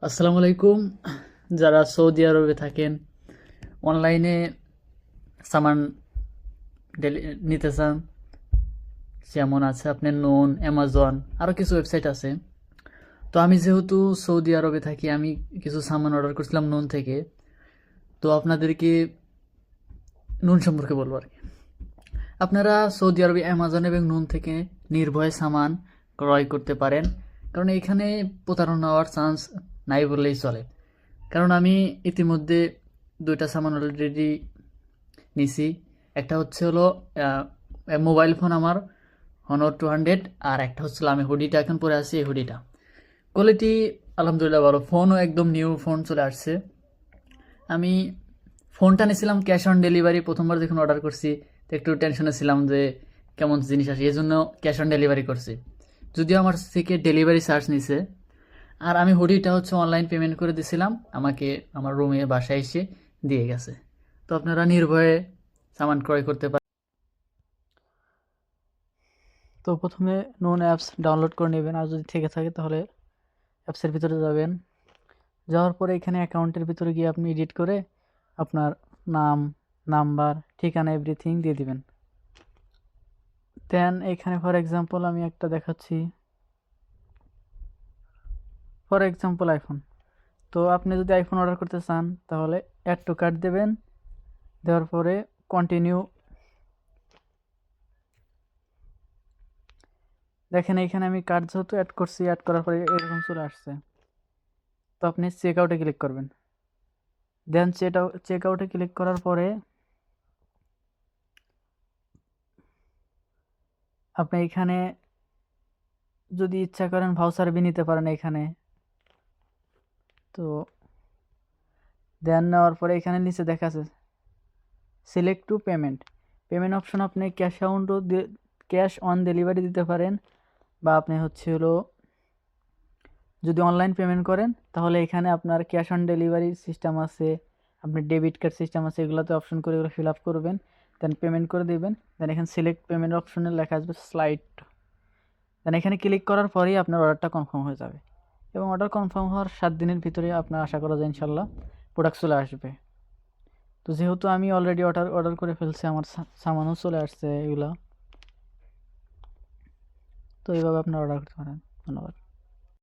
আসসালামু আলাইকুম। যারা সৌদি আরবে থাকেন, অনলাইনে সামান নিতে চান, যেমন আছে আপনার নুন, অ্যামাজন, আরও কিছু ওয়েবসাইট আছে। তো আমি যেহেতু সৌদি আরবে থাকি, আমি কিছু সামান অর্ডার করছিলাম নুন থেকে। তো আপনাদেরকে নুন সম্পর্কে বলবো আর কি। আপনারা সৌদি আরবে অ্যামাজন এবং নুন থেকে নির্ভয়ে সামান ক্রয় করতে পারেন, কারণ এখানে প্রতারণা হওয়ার চান্স নাই বললেই চলে। কারণ আমি ইতিমধ্যে দুইটা সামান অলরেডি নিছি। একটা হচ্ছে হলো মোবাইল ফোন আমার Honor 200, আর একটা হচ্ছিল আমি হুডিটা এখন পরে আছি, এই হুডিটা কোয়ালিটি আলহামদুলিল্লাহ ভালো। ফোনও একদম নিউ ফোন চলে আসছে। আমি ফোনটা নিয়েছিলাম ক্যাশ অন ডেলিভারি, প্রথমবার যখন অর্ডার করছি তো একটু টেনশনে ছিলাম যে কেমন জিনিস আসে, এই জন্য ক্যাশ অন ডেলিভারি করছি, যদিও আমার থেকে ডেলিভারি চার্জ নিছে। আর আমি হুডিটা হচ্ছে অনলাইন পেমেন্ট করে দিয়েছিলাম, আমাকে আমার রুমে বাসায় এসে দিয়ে গেছে। তো আপনারা নির্ভয়ে সামান ক্রয় করতে পারেন। তো প্রথমে নোন অ্যাপস ডাউনলোড করে নেবেন, আর যদি থেকে থাকে তাহলে অ্যাপসের ভিতরে যাবেন। যাওয়ার পরে এখানে অ্যাকাউন্টের ভিতরে গিয়ে আপনি এডিট করে আপনার নাম, নাম্বার, ঠিকানা এভরিথিং দিয়ে দিবেন। দেন এখানে ফর এক্সাম্পল আমি একটা দেখাচ্ছি, ফর এক্সাম্পল আইফোন। তো আপনি যদি আইফোন অর্ডার করতে চান তাহলে অ্যাড টু কার্ট দেবেন, দেওয়ার পরে কন্টিনিউ। দেখেন এইখানে আমি কার্ড যেহেতু অ্যাড করছি, অ্যাড করার পরে এরকম চলে আসছে। তো আপনি চেক আউটে ক্লিক করবেন। দেন চেক আউটে ক্লিক করার পরে আপনি এখানে যদি ইচ্ছা করেন ভাউচার বি নিতে পারেন এখানে। তো দেন নেওয়ার পরে এখানে নিচে দেখা আছে select two payment, payment option আপনি ক্যাশ অন ডেলিভারি দিতে পারেন, বা আপনি হচ্ছে হলো যদি অনলাইন পেমেন্ট করেন তাহলে এখানে আপনার ক্যাশ অন ডেলিভারি সিস্টেম আছে, আপনার ডেবিট কার্ড সিস্টেম আছে, এগুলোতে অপশন করে এগুলো ফিল আপ করবেন, দেন পেমেন্ট করে দেবেন। দেন এখানে সিলেক্ট পেমেন্ট অপশনে লেখা আসবে স্লাইড, দেন এখানে ক্লিক করার পরেই আপনার অর্ডারটা কনফার্ম হয়ে যাবে, এবং অর্ডার কনফার্ম হওয়ার 7 দিনের ভিতরে আপনার আশা করা যায় ইনশাল্লাহ প্রোডাক্ট চলে আসবে। তো যেহেতু আমি অলরেডি অর্ডার করে ফেলছি, আমার সামানও চলে আসছে এগুলো। তো এইভাবে আপনার অর্ডার করতে পারেন। ধন্যবাদ।